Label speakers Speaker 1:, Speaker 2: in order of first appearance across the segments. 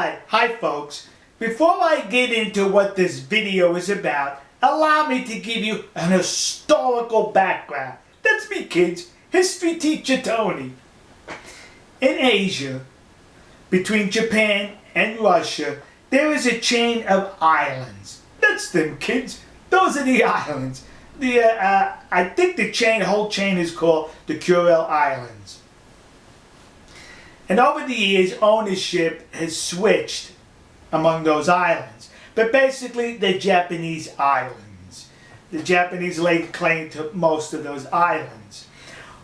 Speaker 1: Alright, hi folks. Before I get into what this video is about, allow me to give you an historical background. That's me, kids. History teacher Tony. In Asia, between Japan and Russia, there is a chain of islands. That's them, kids. Those are the islands. I think the whole chain is called the Kuril Islands. And over the years, ownership has switched among those islands. But basically, they're Japanese islands. The Japanese laid claim to most of those islands.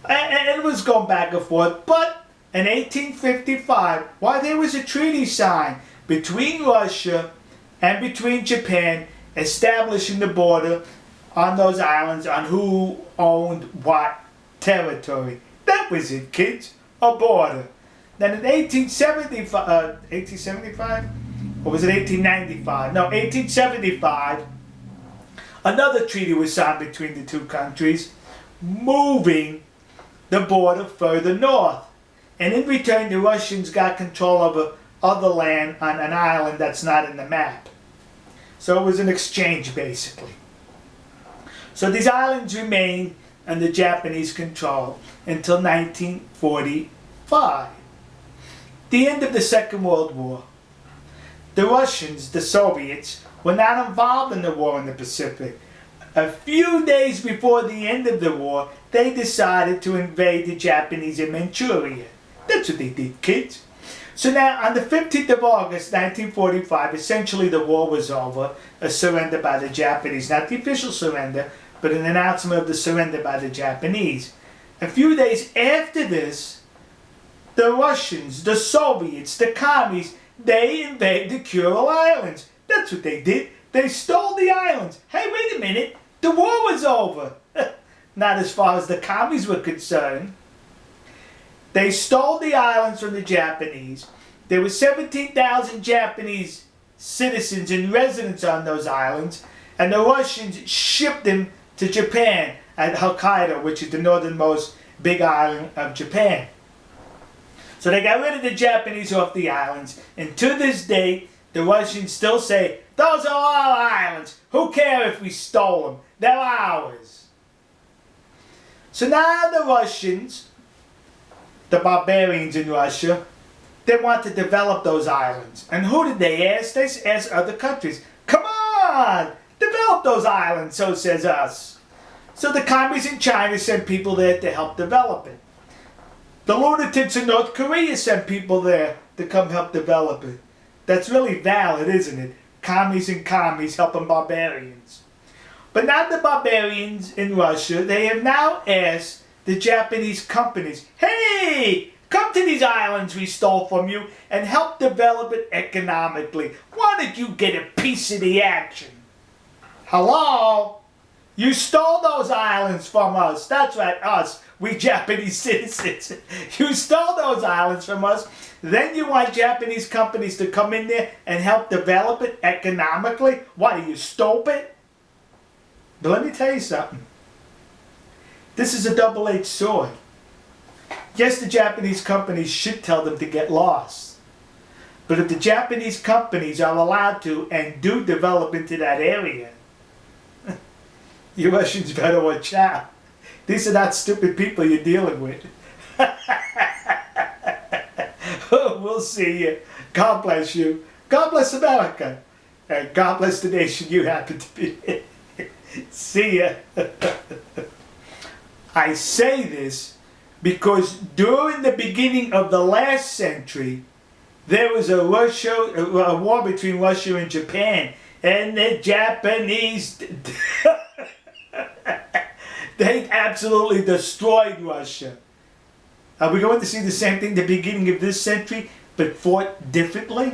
Speaker 1: And it was going back and forth. But in 1855, while there was a treaty signed between Russia and between Japan, establishing the border on those islands on who owned what territory. That was it, kids. A border. Then in 1875, or was it 1895? No, 1875, another treaty was signed between the two countries, moving the border further north. And in return, the Russians got control over other land on an island that's not in the map. So it was an exchange, basically. So these islands remained under Japanese control until 1945. The end of the Second World War. The Russians, the Soviets, were not involved in the war in the Pacific. A few days before the end of the war, they decided to invade the Japanese in Manchuria. That's what they did, kids. So now, on the 15th of August, 1945, essentially the war was over, a surrender by the Japanese. Not the official surrender, but an announcement of the surrender by the Japanese. A few days after this, the Russians, the Soviets, the commies, they invaded the Kuril Islands. That's what they did. They stole the islands. Hey, wait a minute. The war was over. Not as far as the commies were concerned. They stole the islands from the Japanese. There were 17,000 Japanese citizens and residents on those islands, and the Russians shipped them to Japan at Hokkaido, which is the northernmost big island of Japan. So they got rid of the Japanese off the islands, and to this day, the Russians still say, those are our islands. Who cares if we stole them? They're ours. So now the Russians, the barbarians in Russia, they want to develop those islands. And who did they ask? They asked other countries. Come on, develop those islands, so says us. So the commies in China sent people there to help develop it. The lunatics in North Korea sent people there to come help develop it. That's really valid, isn't it? Commies and commies helping barbarians. But not the barbarians in Russia. They have now asked the Japanese companies, hey, come to these islands we stole from you and help develop it economically. Why don't you get a piece of the action? Hello? You stole those islands from us. That's right, us. We Japanese citizens. You stole those islands from us. Then you want Japanese companies to come in there and help develop it economically? What, are you stupid? But let me tell you something. This is a double-edged sword. Yes, the Japanese companies should tell them to get lost. But if the Japanese companies are allowed to and do develop into that area, you Russians better watch out. These are not stupid people you're dealing with. We'll see you. God bless you. God bless America. And God bless the nation you happen to be in. See ya. I say this because during the beginning of the last century, there was a war between Russia and Japan. And the Japanese, they absolutely destroyed Russia. Are we going to see the same thing at the beginning of this century, but fought differently?